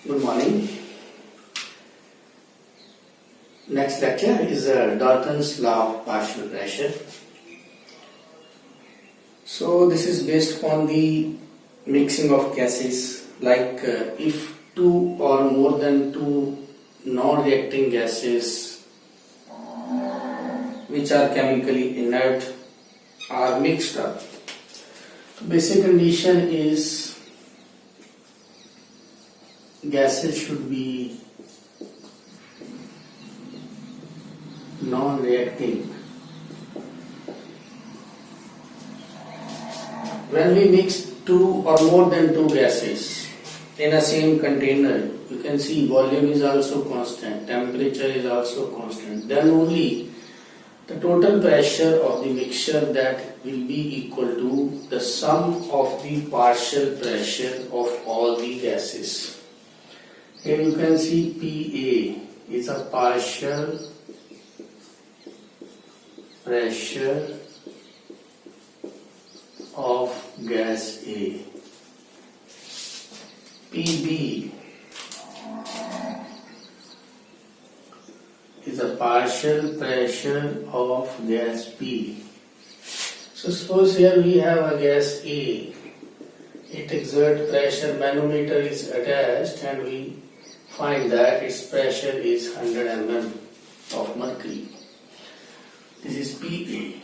Good morning. Next lecture is Dalton's law of partial pressure. So this is based upon the mixing of gases, like if two or more than two non-reacting gases which are chemically inert are mixed up. The basic condition is gases should be non-reacting. When we mix two or more than two gases in a same container, you can see volume is also constant, temperature is also constant, then only the total pressure of the mixture that will be equal to the sum of the partial pressure of all the gases. Here you can see PA is a partial pressure of gas A. PB is a partial pressure of gas B. So suppose here we have a gas A. It exerts pressure, manometer is attached, and we find that its pressure is 100 mm of mercury. This is PA.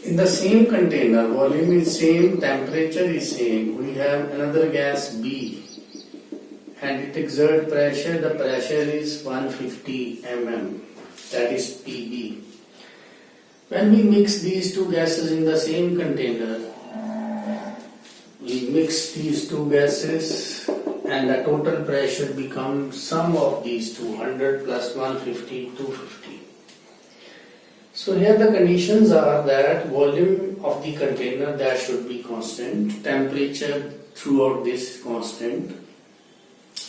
In the same container, volume is same, temperature is same. We have another gas B, and it exerts pressure. The pressure is 150 mm. That is PB. When we mix these two gases in the same container, we mix these two gases, and the total pressure becomes sum of these 200 plus 150, 250. So here the conditions are that volume of the container that should be constant, temperature throughout this constant,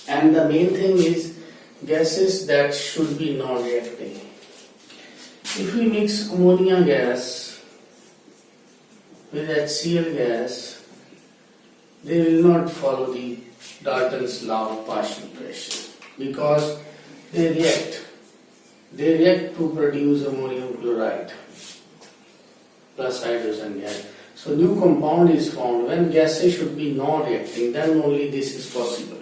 and the main thing is gases that should be non-reacting. If we mix ammonia gas with HCl gas, they will not follow the Dalton's law of partial pressure because they react. They react to produce ammonium chloride plus hydrogen gas. So new compound is formed. When gases should be non-reacting, then only this is possible.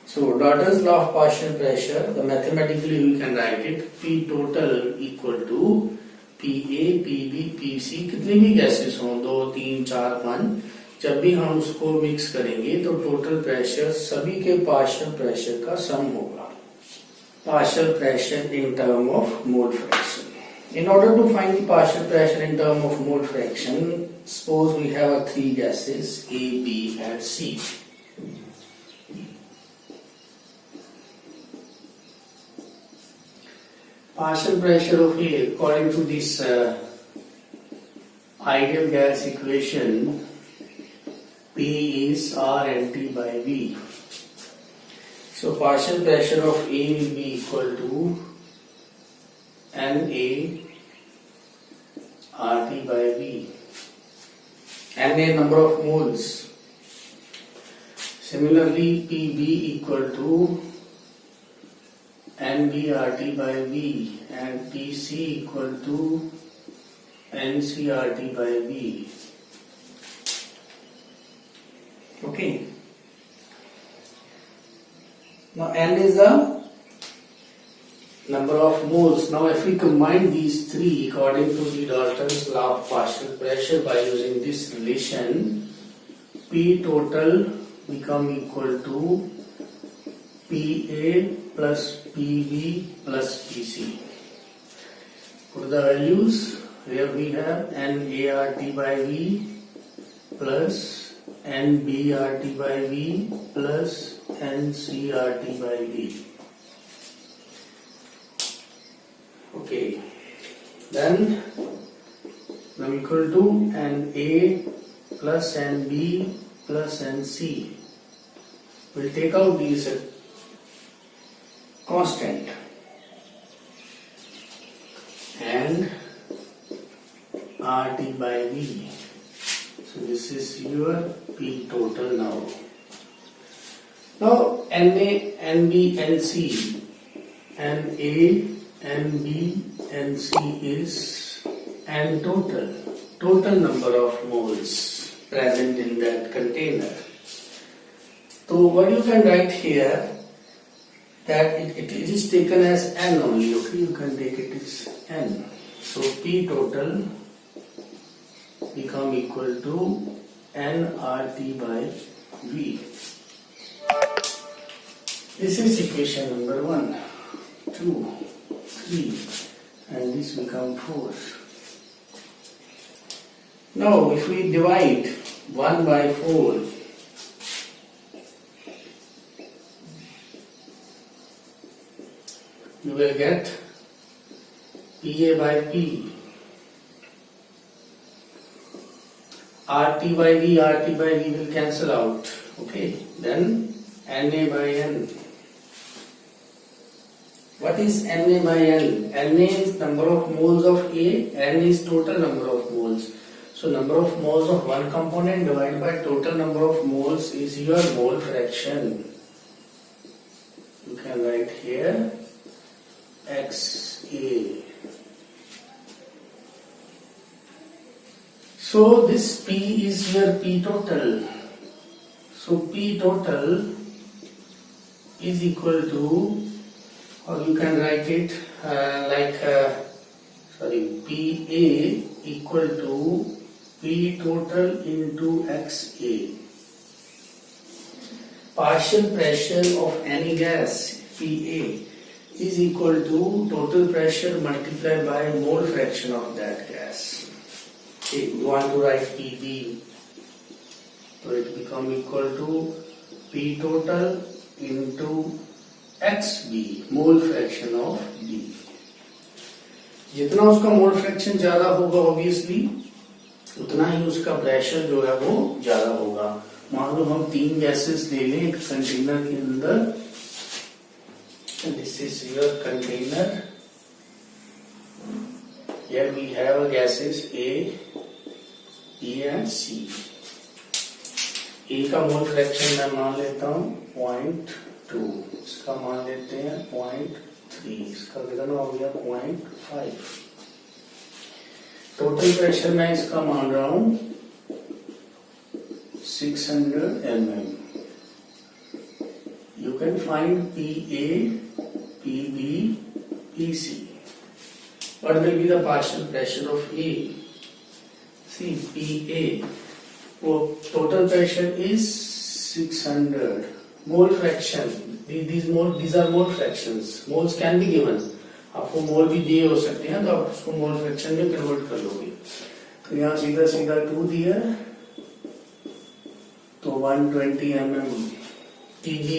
So Dalton's law of partial pressure, the mathematically we can write it P total equal to PA, PB, PC. कितनी भी gases हों 2, 3, 4, 5, जब भी हम उसको mix करेंगे तो total pressure सभी के पार्शियल प्रेशर का सम होगा. Partial pressure in term of mole fraction. In order to find the partial pressure in term of mole fraction, suppose we have three gases A, B and C. Partial pressure of A, according to this ideal gas equation, P is RNT by V. So partial pressure of A will be equal to NA RT by V. NA number of moles. Similarly, PB equal to NB RT by V and PC equal to NC RT by V. Okay. Now N is the number of moles. Now if we combine these three according to the Dalton's law of partial pressure by using this relation, P total become equal to PA plus PB plus PC. Put the values. Here we have NART by V plus NBRT by V plus NCRT by V. Okay, then I'm equal to NA plus NB plus NC. We'll take out these constant and RT by V. So this is your P total now. Now Na, Nb, Nc, Na, Nb, Nc is N total number of moles present in that container. So what you can write here, that it is taken as N only, okay, you can take it as N. So P total become equal to nRT by V. This is equation number 1, 2, 3, and this become 4. Now if we divide 1 by 4, you will get PA by P, RT by V will cancel out, okay, then Na by N. What is Na by N? Na is number of moles of A, N is total number of moles. So number of moles of one component divided by total number of moles is your mole fraction. You can write here XA. So this P is your P total. So P total is equal to, or you can write it PA equal to P total into XA. Partial pressure of any gas, PA, is equal to total pressure multiplied by mole fraction of that gas. Okay, you want to write PB, so it become equal to P total into XB, mole fraction of B. जितना उसका mole fraction ज्यादा होगा obviously उतना ही उसका pressure जो है वो ज्यादा होगा. मान लो हम 3 गैसेस ले लें एक कंटेनर के अंदर. This is your container. Here we have a gases A, B and C. A का मोल फ्रैक्शन मैं मान लेता हूँ 0.2, इसका मान लेते हैं 0.3, इसका कितना हो गया 0.5. टोटल प्रेशर मैं इसका मान रहा हूँ 600 mm. You can find PA, PB, PC. What will be the partial pressure of A? See, PA, total pressure is 600. Mole fraction, these are mole fractions. Moles can be given. आपको मोल भी दिए हो सकते हैं तो आप उसको मोल फ्रैक्शन में कन्वर्ट कर लोगे. तो यहाँ सीधा 2 दिया तो 120 mm. TG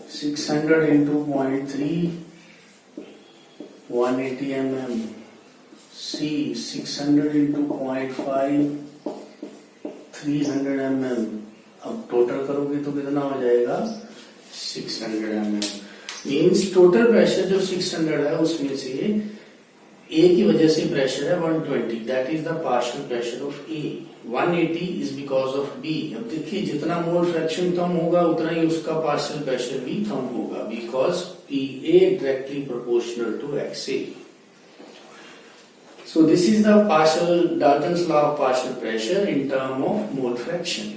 600 into 0.3, 180 mm. C 600 into 0.5, 300 mm. अब टोटल करोगे तो कितना हो जाएगा 600 mm. मीन्स टोटल प्रेशर जो 600 है उसमें से A की वजह से प्रेशर है 120. That is the partial pressure of A. 180 is because of B. अब देखिए जितना मोल फ्रैक्शन कम होगा उतना ही उसका पार्शियल प्रेशर भी कम होगा because PA directly proportional to XA. So this is the Dalton's law of partial pressure in term of mole fraction.